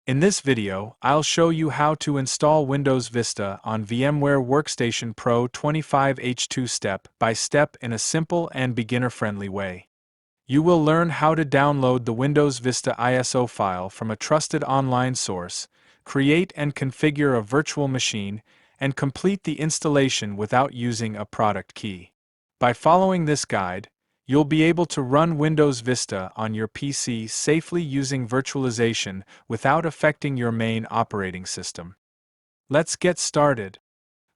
In this video, I'll show you how to install Windows Vista on VMware Workstation Pro 25H2 step by step in a simple and beginner-friendly way. You will learn how to download the Windows Vista ISO file from a trusted online source, create and configure a virtual machine, and complete the installation without using a product key. By following this guide, you'll be able to run Windows Vista on your PC safely using virtualization without affecting your main operating system. Let's get started.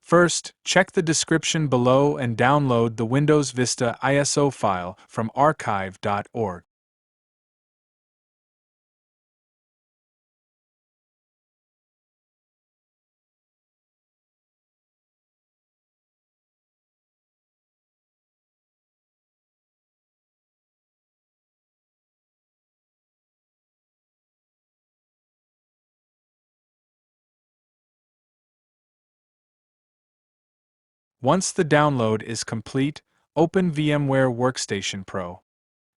First, check the description below and download the Windows Vista ISO file from archive.org. Once the download is complete, open VMware Workstation Pro.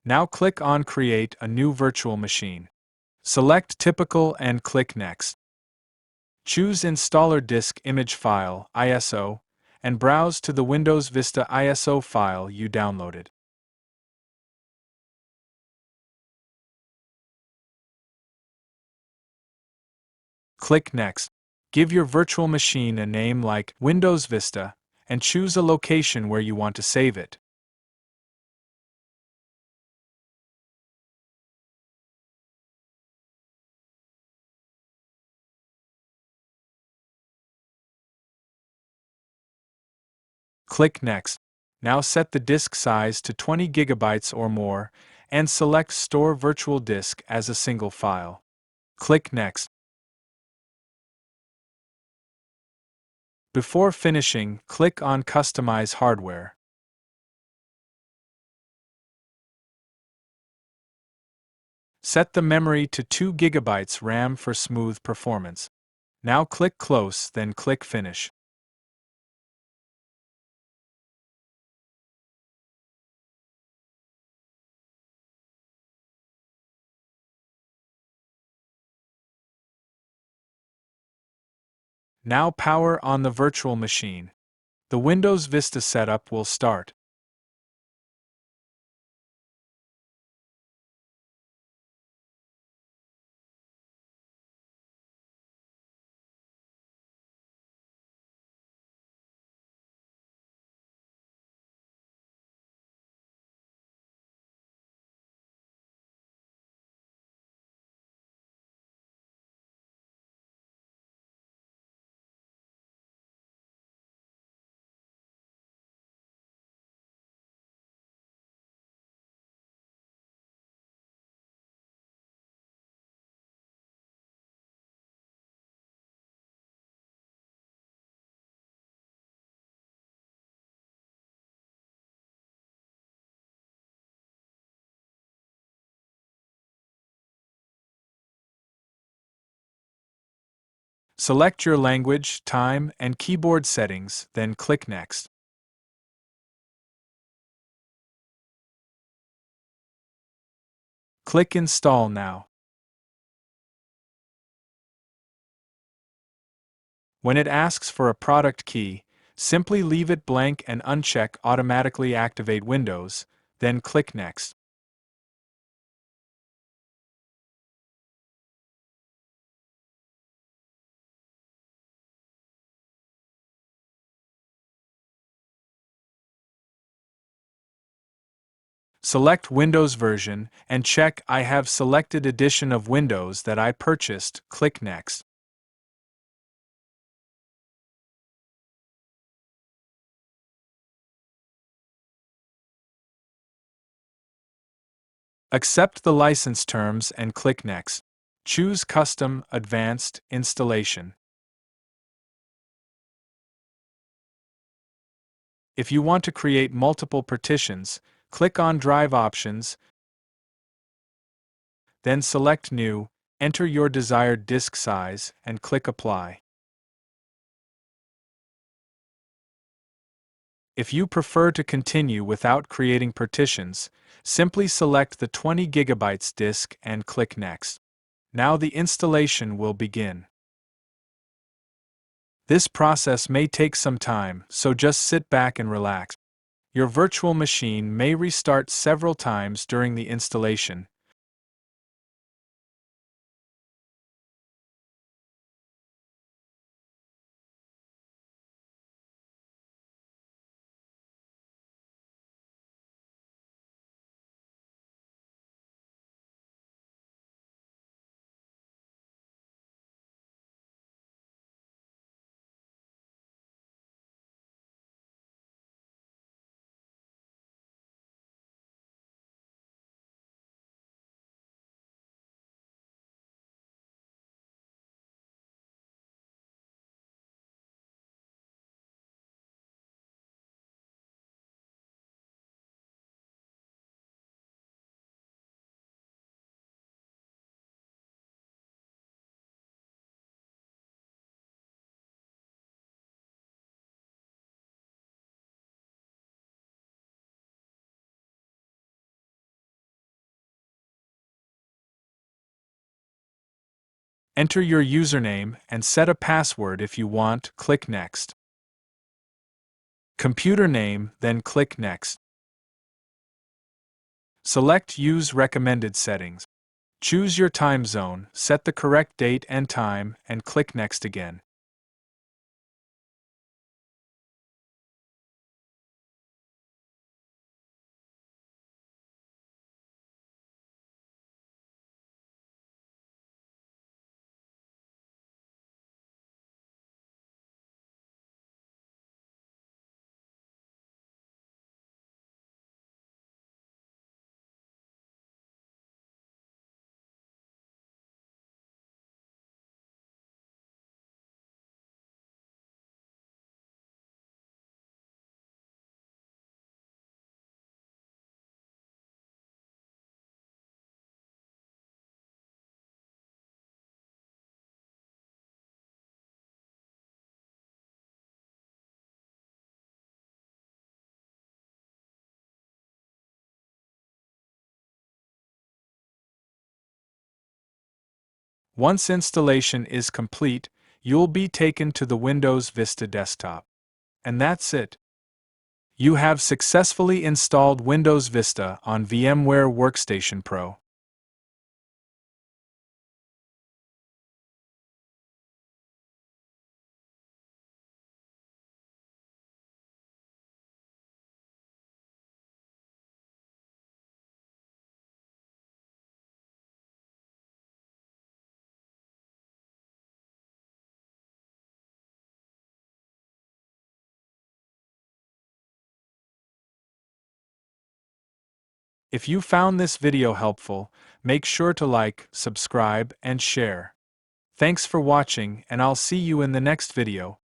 Now click on Create a new virtual machine. Select Typical and click Next. Choose Installer Disk Image File (ISO) and browse to the Windows Vista ISO file you downloaded. Click Next. Give your virtual machine a name like Windows Vista and choose a location where you want to save it. Click Next. Now set the disk size to 20 GB or more and select Store Virtual Disk as a single file. Click Next. Before finishing, click on Customize Hardware. Set the memory to 2 GB RAM for smooth performance. Now click Close, then click Finish. Now power on the virtual machine. The Windows Vista setup will start. Select your language, time, and keyboard settings, then click Next. Click Install now. When it asks for a product key, simply leave it blank and uncheck Automatically Activate Windows, then click Next. Select Windows version and check I have selected edition of Windows that I purchased, click Next. Accept the license terms and click Next. Choose Custom Advanced Installation. If you want to create multiple partitions, click on Drive Options, then select New, enter your desired disk size, and click Apply. If you prefer to continue without creating partitions, simply select the 20 GB disk and click Next. Now the installation will begin. This process may take some time, so just sit back and relax. Your virtual machine may restart several times during the installation. Enter your username and set a password if you want. Click Next. Computer name, then click Next. Select Use Recommended Settings. Choose your time zone, set the correct date and time, and click Next again. Once installation is complete, you'll be taken to the Windows Vista desktop. And that's it. You have successfully installed Windows Vista on VMware Workstation Pro. If you found this video helpful, make sure to like, subscribe, and share. Thanks for watching, and I'll see you in the next video.